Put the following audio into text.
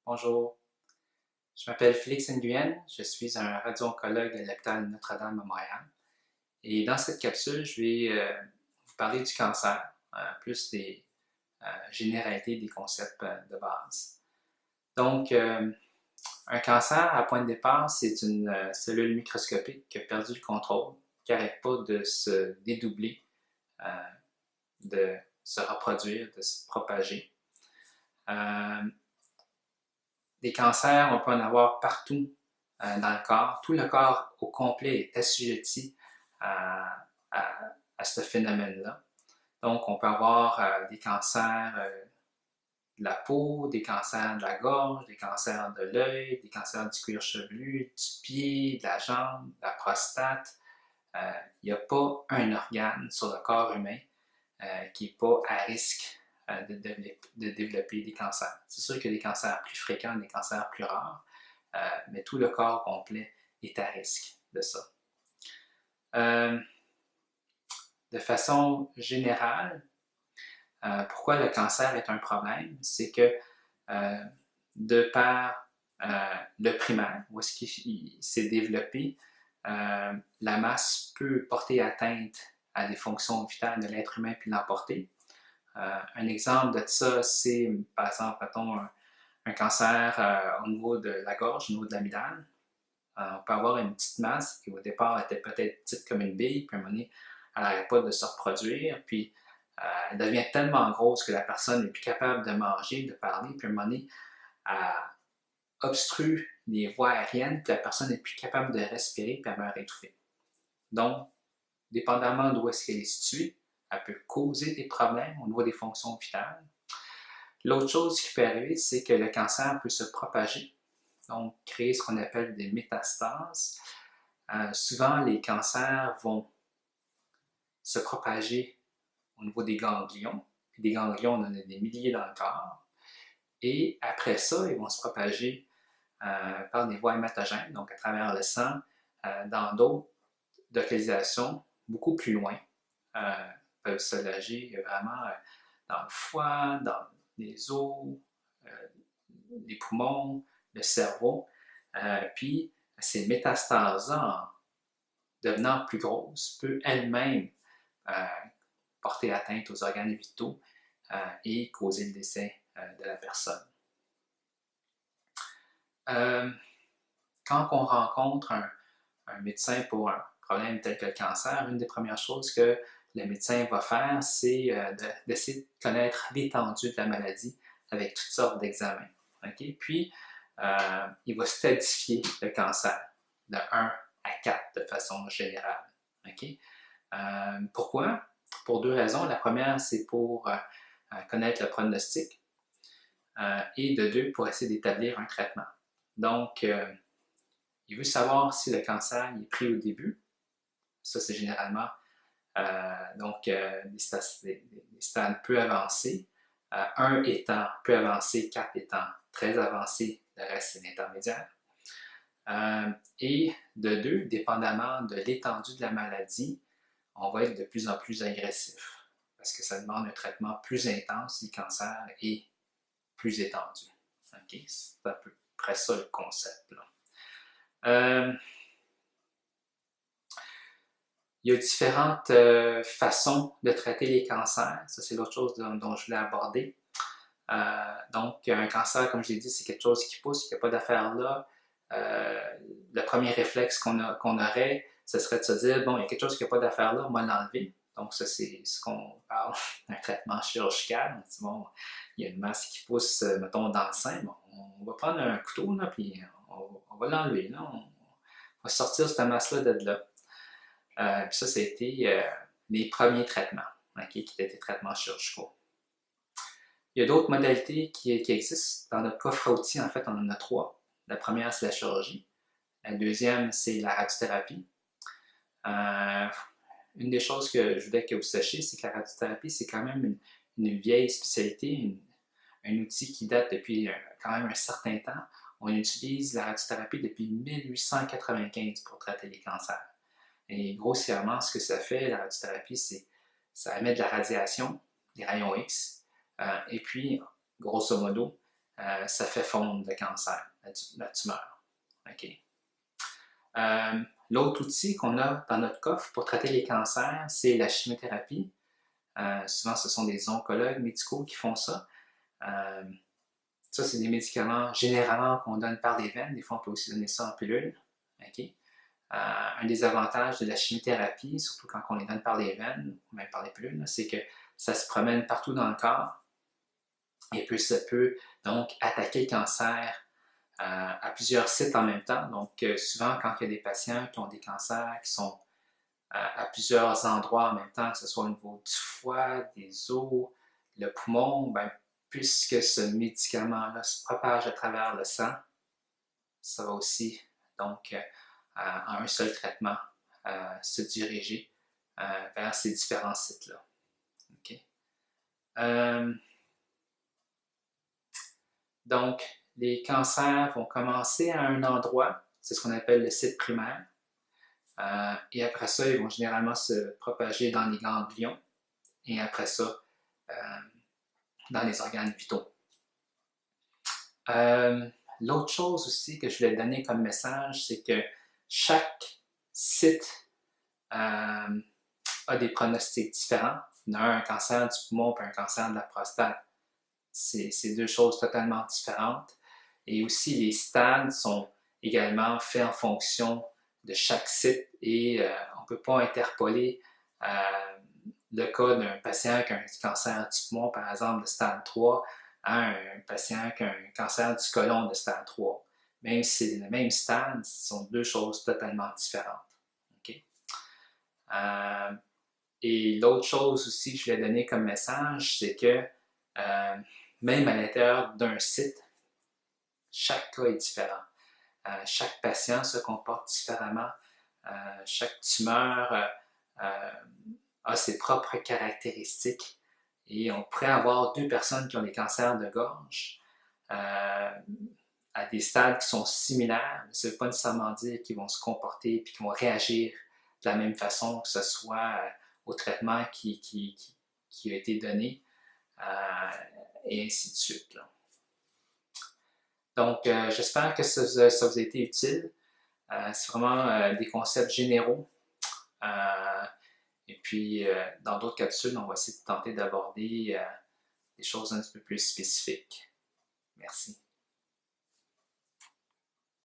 Bonjour, je m'appelle Félix Nguyen, je suis un radio-oncologue à l'hôpital Notre-Dame à Montréal. Et dans cette capsule, je vais vous parler du cancer, plus des généralités des concepts de base. Donc, un cancer, à point de départ, c'est une cellule microscopique qui a perdu le contrôle, qui n'arrête pas de se dédoubler, euh, de se reproduire, de se propager. Des cancers, on peut en avoir partout dans le corps. Tout le corps au complet est assujetti à ce phénomène-là. Donc, on peut avoir des cancers de la peau, des cancers de la gorge, des cancers de l'œil, des cancers du cuir chevelu, du pied, de la jambe, de la prostate. Il n'y a pas un organe sur le corps humain qui n'est pas à risque de développer des cancers. C'est sûr qu'il y a des cancers plus fréquents, des cancers plus rares, mais tout le corps complet est à risque de ça. De façon générale, pourquoi le cancer est un problème? C'est que de par le primaire, où est-ce qu'il s'est développé, la masse peut porter atteinte à des fonctions vitales de l'être humain puis l'emporter. Un exemple de ça, c'est par exemple, mettons, un cancer au niveau de la gorge, au niveau de l'amygdale. On peut avoir une petite masse qui au départ était peut-être petite comme une bille, puis à un moment donné, elle n'arrête pas de se reproduire, puis elle devient tellement grosse que la personne n'est plus capable de manger, de parler, puis à un moment donné, elle obstrue les voies aériennes, puis la personne n'est plus capable de respirer, puis elle meurt étouffée. Donc, dépendamment d'où est-ce qu'elle est située, elle peut causer des problèmes au niveau des fonctions vitales. L'autre chose qui peut arriver, c'est que le cancer peut se propager, donc créer ce qu'on appelle des métastases. Souvent, les cancers vont se propager au niveau des ganglions. Puis des ganglions, on en a des milliers dans le corps. Et après ça, ils vont se propager par des voies hématogènes, donc à travers le sang, dans d'autres localisations beaucoup plus loin. Peuvent se loger vraiment dans le foie, dans les os, les poumons, le cerveau. Puis ces métastases-là, en devenant plus grosses, peut elle-même porter atteinte aux organes vitaux et causer le décès de la personne. Quand on rencontre un médecin pour un problème tel que le cancer, une des premières choses que le médecin va faire, c'est d'essayer de connaître l'étendue de la maladie avec toutes sortes d'examens. Okay? Puis, il va stadifier le cancer de 1 à 4 de façon générale. Okay? Pourquoi? Pour deux raisons. La première, c'est pour connaître le pronostic et de deux, pour essayer d'établir un traitement. Donc, il veut savoir si le cancer est pris au début. Ça, c'est généralement des stades peu avancés. 1 étant peu avancé, 4 étant très avancé, le reste c'est intermédiaire. Et de deux, dépendamment de l'étendue de la maladie, on va être de plus en plus agressif parce que ça demande un traitement plus intense si le cancer est plus étendu. Okay? C'est à peu près ça le concept. Il y a différentes façons de traiter les cancers. Ça, c'est l'autre chose dont je voulais aborder. Donc, un cancer, comme je l'ai dit, c'est quelque chose qui pousse, il n'y a pas d'affaire là. Le premier réflexe qu'on aurait, ce serait de se dire, bon, il y a quelque chose qui n'a pas d'affaire là, on va l'enlever. Donc, ça, c'est ce qu'on parle d'un traitement chirurgical. On dit, bon, il y a une masse qui pousse, mettons, dans le sein. Bon, on va prendre un couteau, là, puis on va l'enlever. Là, on va sortir cette masse-là de là. Puis ça a été les premiers traitements, okay, qui étaient des traitements chirurgicaux. Il y a d'autres modalités qui existent. Dans notre coffre à outils, en fait, on en a 3. La première, c'est la chirurgie. La deuxième, c'est la radiothérapie. Une des choses que je voulais que vous sachiez, c'est que la radiothérapie, c'est quand même une vieille spécialité, un outil qui date depuis quand même un certain temps. On utilise la radiothérapie depuis 1895 pour traiter les cancers. Et grossièrement, ce que ça fait, la radiothérapie, c'est ça émet de la radiation, des rayons X, et puis, grosso modo, ça fait fondre le cancer, la tumeur. Okay. L'autre outil qu'on a dans notre coffre pour traiter les cancers, c'est la chimiothérapie. Souvent, ce sont des oncologues médicaux qui font ça. Ça, c'est des médicaments généralement qu'on donne par les veines. Des fois, on peut aussi donner ça en pilule. Okay. Un des avantages de la chimiothérapie, surtout quand on les donne par les veines ou même par les pilules, c'est que ça se promène partout dans le corps et puis ça peut donc attaquer le cancer à plusieurs sites en même temps. Donc, souvent, quand il y a des patients qui ont des cancers qui sont à plusieurs endroits en même temps, que ce soit au niveau du foie, des os, le poumon, ben, puisque ce médicament-là se propage à travers le sang, ça va aussi, donc, en un seul traitement, se diriger vers ces différents sites-là. Okay. Donc, les cancers vont commencer à un endroit, c'est ce qu'on appelle le site primaire, et après ça, ils vont généralement se propager dans les ganglions, et après ça, dans les organes vitaux. L'autre chose aussi que je voulais donner comme message, c'est que chaque site a des pronostics différents. Il y en a un cancer du poumon et un cancer de la prostate. C'est deux choses totalement différentes. Et aussi, les stades sont également faits en fonction de chaque site et on ne peut pas interpoler le cas d'un patient qui a un cancer du poumon, par exemple, de stade 3, à un patient qui a un cancer du côlon de stade 3. Même si c'est le même stade, ce sont deux choses totalement différentes. Okay? Et l'autre chose aussi que je voulais donner comme message, c'est que même à l'intérieur d'un site, chaque cas est différent. Chaque patient se comporte différemment. Chaque tumeur a ses propres caractéristiques. Et on pourrait avoir deux personnes qui ont des cancers de gorge à des stades qui sont similaires, mais ça ne veut pas nécessairement dire qu'ils vont se comporter et qu'ils vont réagir de la même façon, que ce soit au traitement qui a été donné, et ainsi de suite. Là. Donc, j'espère que ça vous a été utile. C'est vraiment des concepts généraux. Et puis, dans d'autres capsules, on va essayer de tenter d'aborder des choses un petit peu plus spécifiques. Merci.